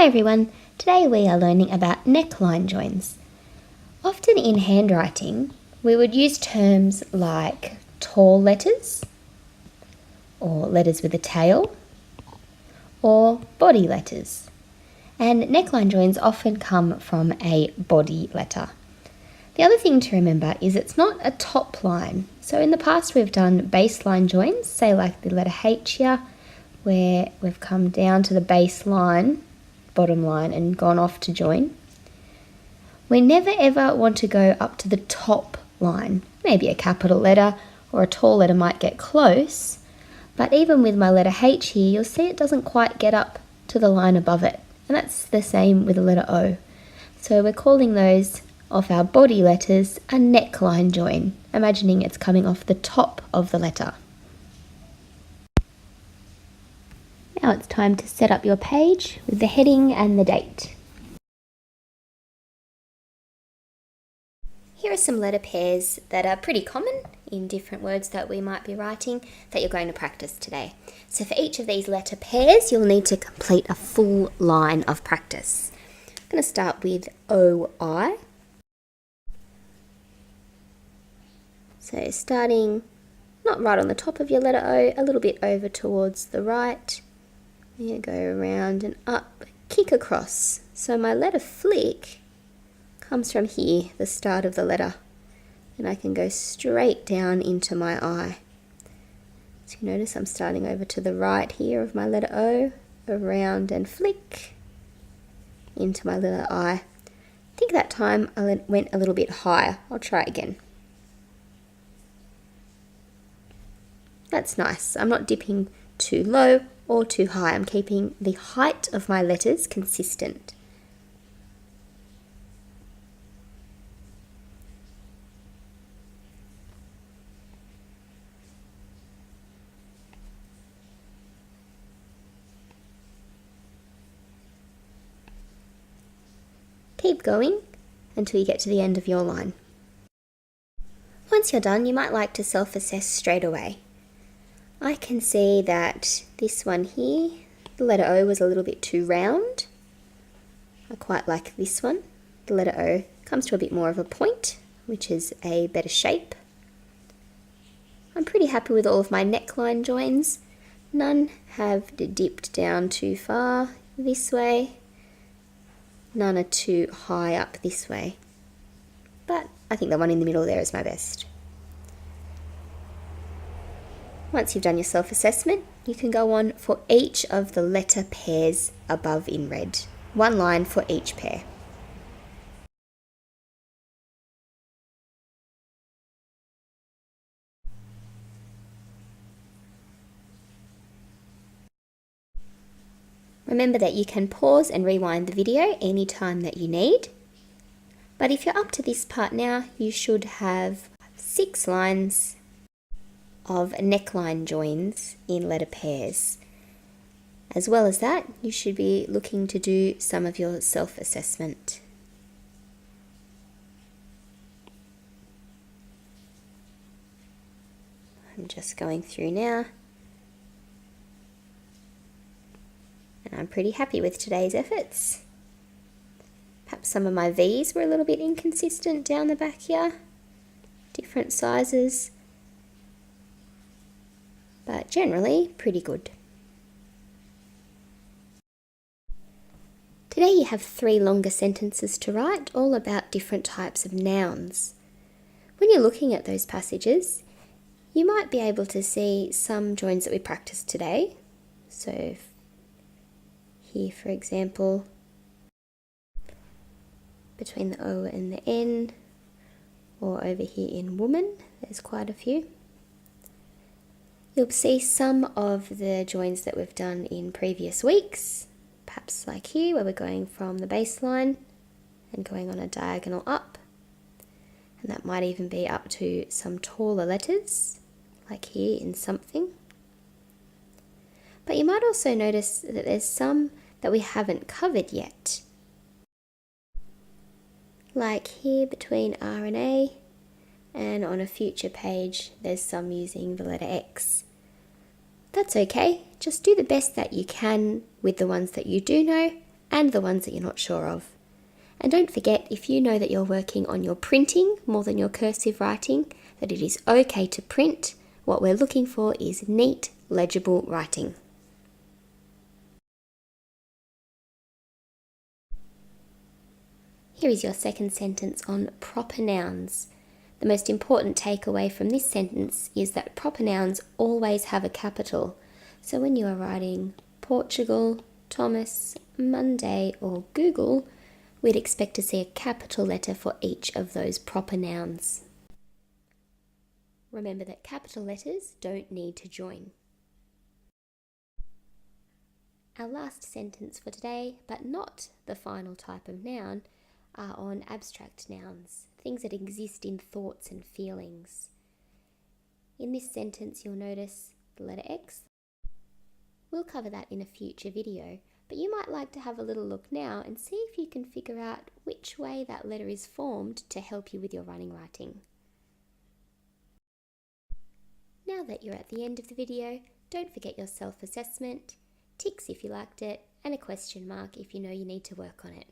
everyone, today we are learning about neckline joins. Often in handwriting, we would use terms like tall letters, or letters with a tail, or body letters. And neckline joins often come from a body letter. The other thing to remember is it's not a top line. So in the past we've done baseline joins, say like the letter H here, where we've come down to the baseline, bottom line, and gone off to join. We never ever want to go up to the top line. Maybe a capital letter or a tall letter might get close, but even with my letter H here, you'll see it doesn't quite get up to the line above it. And that's the same with the letter O. So we're calling those of our body letters a neckline join, imagining it's coming off the top of the letter. Now it's time to set up your page with the heading and the date. Here are some letter pairs that are pretty common in different words that we might be writing that you're going to practice today. So for each of these letter pairs, you'll need to complete a full line of practice. I'm going to start with OI. So starting not right on the top of your letter O, a little bit over towards the right. You go around and up, kick across. So my letter flick comes from here, the start of the letter, and I can go straight down into my I. So you notice I'm starting over to the right here of my letter O, around and flick into my letter I. I think that time I went a little bit higher. I'll try again. That's nice. I'm not dipping too low or too high. I'm keeping the height of my letters consistent. Keep going until you get to the end of your line. Once you're done, you might like to self-assess straight away. I can see that this one here, the letter O was a little bit too round. I quite like this one. The letter O comes to a bit more of a point, which is a better shape. I'm pretty happy with all of my neckline joins. None have dipped down too far this way. None are too high up this way. But I think the one in the middle there is my best. Once you've done your self-assessment, you can go on for each of the letter pairs above in red. One line for each pair. Remember that you can pause and rewind the video anytime that you need. But if you're up to this part now, you should have 6 lines of neckline joins in letter pairs. As well as that, you should be looking to do some of your self-assessment. I'm just going through now. And I'm pretty happy with today's efforts. Perhaps some of my V's were a little bit inconsistent down the back here. Different sizes. But generally pretty good. Today you have 3 longer sentences to write, all about different types of nouns. When you're looking at those passages, you might be able to see some joins that we practiced today. So here, for example, between the O and the N, or over here in woman, there's quite a few. You'll see some of the joins that we've done in previous weeks, perhaps like here where we're going from the baseline and going on a diagonal up, and that might even be up to some taller letters, like here in something. But you might also notice that there's some that we haven't covered yet, like here between R and A, and on a future page there's some using the letter X. That's okay, just do the best that you can with the ones that you do know, and the ones that you're not sure of. And don't forget, if you know that you're working on your printing more than your cursive writing, that it is okay to print. What we're looking for is neat, legible writing. Here is your second sentence on proper nouns. The most important takeaway from this sentence is that proper nouns always have a capital. So when you are writing Portugal, Thomas, Monday, or Google, we'd expect to see a capital letter for each of those proper nouns. Remember that capital letters don't need to join. Our last sentence for today, but not the final type of noun, are on abstract nouns, things that exist in thoughts and feelings. In this sentence, you'll notice the letter X. We'll cover that in a future video, but you might like to have a little look now and see if you can figure out which way that letter is formed to help you with your running writing. Now that you're at the end of the video, don't forget your self-assessment, ticks if you liked it, and a question mark if you know you need to work on it.